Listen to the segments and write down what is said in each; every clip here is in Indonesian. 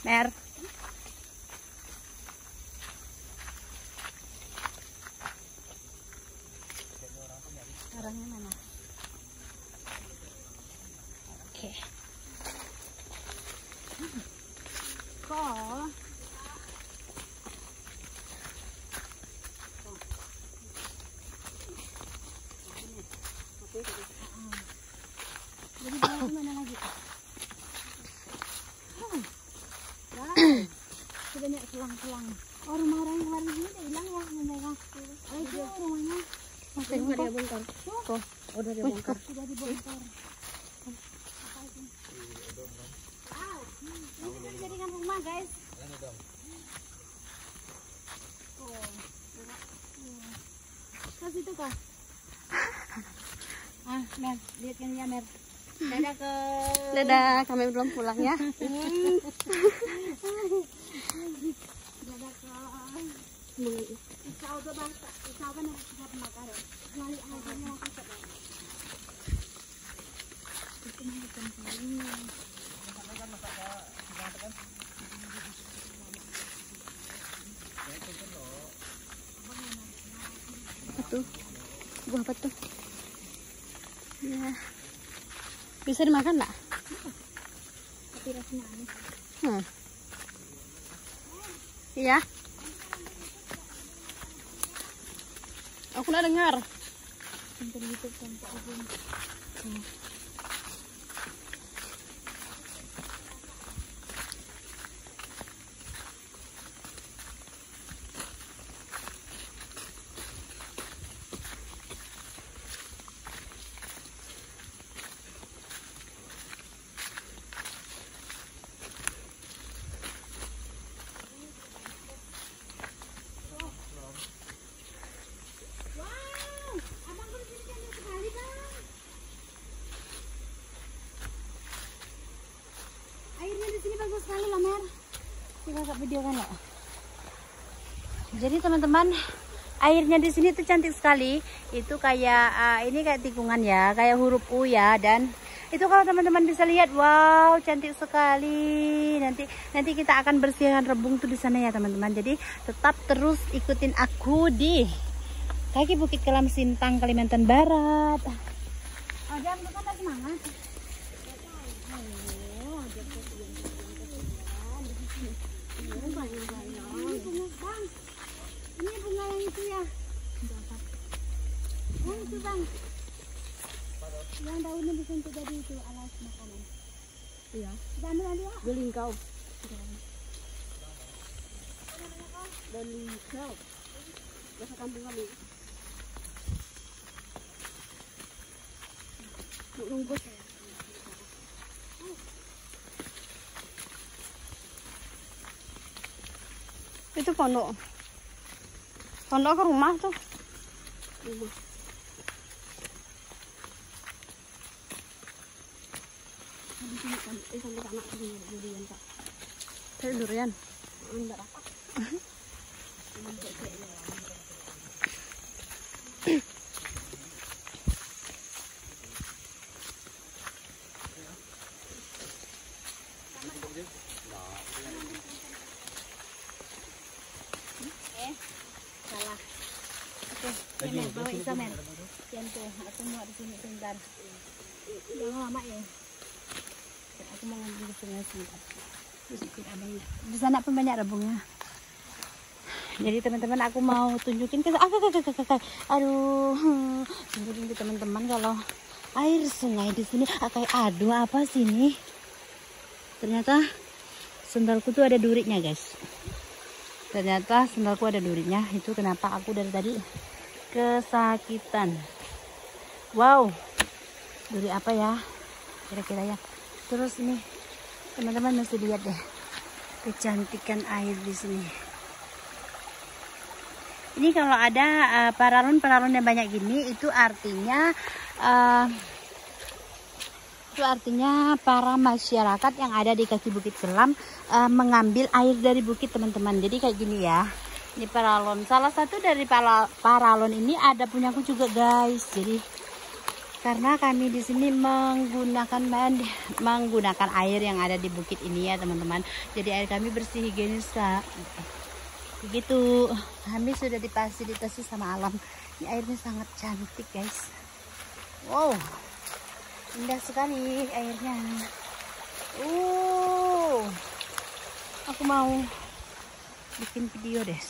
Mer. Orangnya mana? Oke. Kok? Jadi mana lagi? Banyak selang-selang. Oh, rumah orang yang kemarin ini udah hilang ya, memegang. Oh, itu rumahnya. Masih nggak dia bongkar. Oh, udah dia bongkar. Sudah dibongkar. Ini bisa dijadikan rumah, guys. Oh, terus itu kok. Mer, lihat kan ya, Mer. Dadah ke. Dadah, kami belum pulang ya. Apa tuh? Buah apa tuh? Ya. Bisa dimakan nggak? Tapi rasanya aneh. Iya. Aku nggak dengar. Nonton YouTube kan Pak Agung. Bagus sekali lah, Mer. Kita kakak video kan lo. Jadi teman-teman, airnya di sini tuh cantik sekali. Itu kayak ini kayak tikungan ya, kayak huruf U ya. Dan itu kalau teman-teman bisa lihat, wow, cantik sekali. Nanti kita akan bersihkan rebung tuh di sana ya teman-teman. Jadi tetap terus ikutin aku di kaki Bukit Kelam Sintang, Kalimantan Barat. Oh, jangan lupa tak semangat. Ini bunga yang itu ya. Oh itu bang. Yang daunnya bisa untuk jadi itu alas makanan. Iya. Ambil nanti ya. Belingkau. Belingkau. Bahasa kampung kami. Nunggu. Itu pondok. Pondok ke rumah tuh. Rumah. Sampai anak durian Pak. Saya durian. Enggak apa. Salah. Oke, ini bawa Isa men. Yang tuh, aku mau di sini sebentar. Jangan lama ya. Aku mau ngambil di sungai sebentar. Di sana pun banyak rebungnya. Jadi teman-teman aku mau tunjukin ke aduh, tunjukin ke teman-teman kalau air sungai di sini kayak aduh apa sih ini? Ternyata sendalku tuh ada durinya guys. Ternyata sendalku ada durinya. Itu kenapa aku dari tadi kesakitan. Wow, duri apa ya? Kira-kira ya. Terus ini teman-teman mesti lihat deh kecantikan air di sini. Ini kalau ada paralon-paralon yang banyak gini, itu artinya para masyarakat yang ada di kaki Bukit Kelam mengambil air dari bukit teman-teman. Jadi kayak gini ya. Ini paralon. Salah satu dari paralon ini ada punyaku juga guys. Jadi Karena kami di sini menggunakan air yang ada di bukit ini ya teman-teman. Jadi air kami bersih, higienis Kak. Begitu. Kami sudah difasilitasi sama alam. Ini airnya sangat cantik guys. Wow, indah sekali airnya. Aku mau bikin video deh.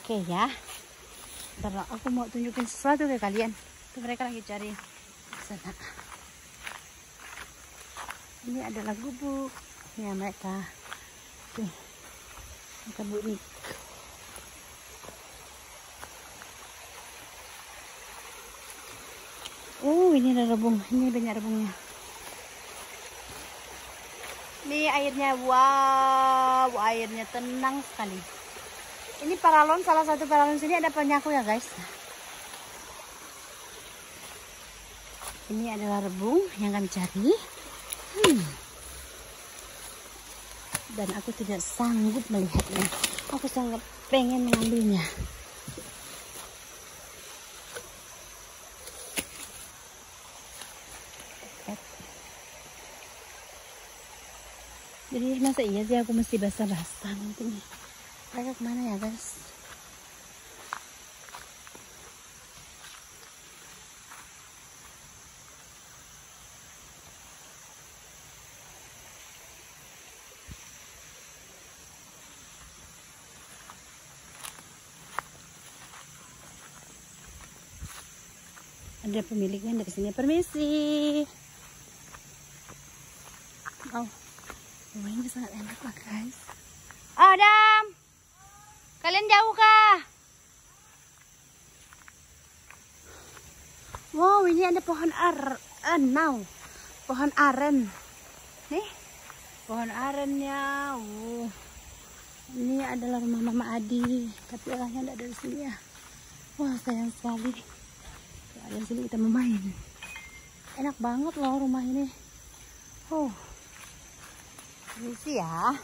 Oke ya, ntar aku mau tunjukin sesuatu ke kalian. Tuh mereka lagi cari sana. Ini adalah gubuk ya mereka. Tuh, mereka bunyi. Ini ada rebung. Ini banyak rebungnya. Ini airnya, wow, airnya tenang sekali. Ini paralon, salah satu paralon sini ada penyaku ya guys. Ini adalah rebung yang kami cari. Dan aku tidak sanggup melihatnya. Aku sangat pengen mengambilnya. Jadi masa iya sih aku mesti basah-basah nantinya. Mereka kemana ya guys? Ada pemiliknya dari sini. Permisi. Oh, ini sangat enak lah guys. Adam, kalian jauh kah? Wow, ini ada pohon pohon aren. Nih, pohon arennya. Ini adalah rumah Mama Adi, tapi orangnya tidak dari sini ya. Wah, sayang sekali. Dari sini kita mau main. Enak banget loh rumah ini. Ini sih ya.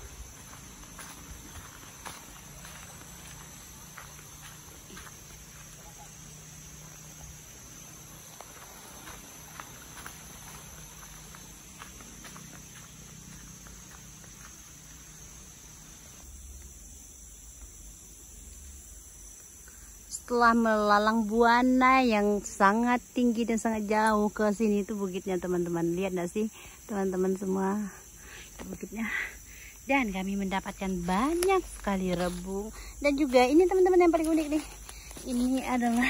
Setelah melalang buana yang sangat tinggi dan sangat jauh ke sini itu bukitnya teman-teman. Lihat nggak sih teman-teman semua itu bukitnya. Dan kami mendapatkan banyak sekali rebung. Dan juga ini teman-teman yang paling unik nih. Ini adalah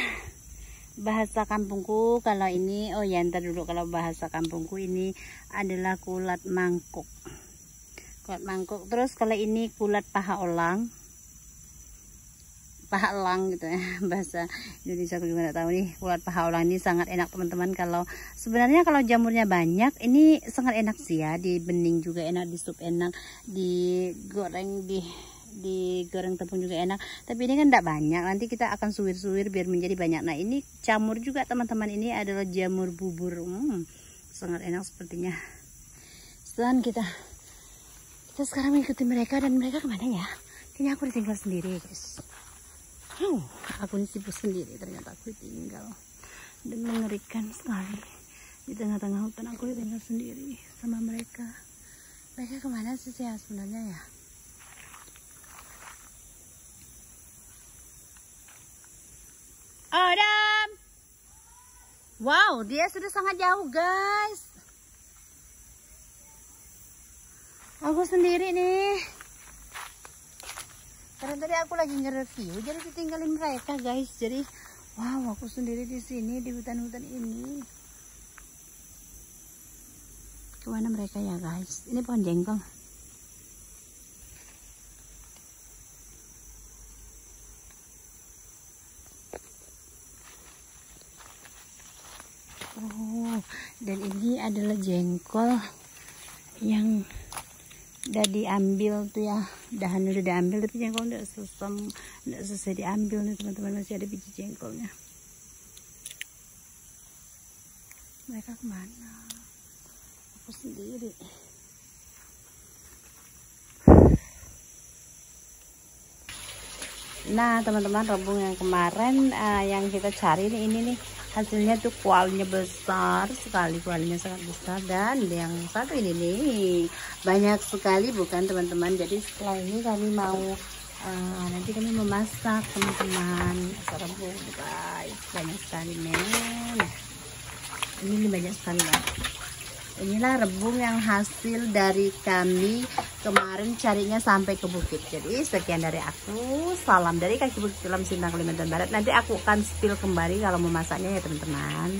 bahasa kampungku. Kalau ini, ntar dulu, kalau bahasa kampungku ini adalah kulat mangkuk. Kulat mangkuk. Terus kalau ini kulat paha elang gitu ya, bahasa Indonesia aku juga nggak tahu nih. Kulat paha elang ini sangat enak teman-teman. Kalau sebenarnya kalau jamurnya banyak ini sangat enak sih ya, di bening juga enak, di sup enak, digoreng digoreng tepung juga enak. Tapi ini kan tidak banyak, nanti kita akan suwir-suwir biar menjadi banyak. Nah ini jamur juga teman-teman, ini adalah jamur bubur. Sangat enak sepertinya. Dan kita sekarang mengikuti mereka. Dan mereka kemana ya? Kayaknya aku ditinggal sendiri guys. Aku ini sibuk sendiri, ternyata aku ditinggal. Dan mengerikan sekali. Di tengah-tengah hutan aku ditinggal sendiri sama mereka. Mereka kemana sih ya sebenarnya ya? Adam! Wow, dia sudah sangat jauh guys. Aku sendiri nih. Karena tadi aku lagi nge-review, jadi ditinggalin mereka guys. Jadi, wow, aku sendiri di sini di hutan-hutan ini. Kemana mereka ya guys? Ini pohon jengkol. Dan ini adalah jengkol yang udah diambil tuh ya, dahan udah diambil, tapi jengkol udah selesai diambil nih teman-teman, masih ada biji jengkolnya. Mereka kemana? aku sendiri. Nah teman-teman, rebung yang kemarin yang kita cari ini nih hasilnya tuh kualinya besar sekali, kualinya sangat besar. Dan yang satu ini nih banyak sekali bukan teman-teman. Jadi setelah ini kami mau nanti kami memasak teman-teman. Rebung guys, banyak sekali men. Ini banyak sekali ya. Inilah rebung yang hasil dari kami kemarin carinya sampai ke bukit. Jadi sekian dari aku, salam dari kaki Bukit Tilam, Sintang, Kalimantan Barat. Nanti aku akan spill kembali kalau memasaknya ya teman-teman.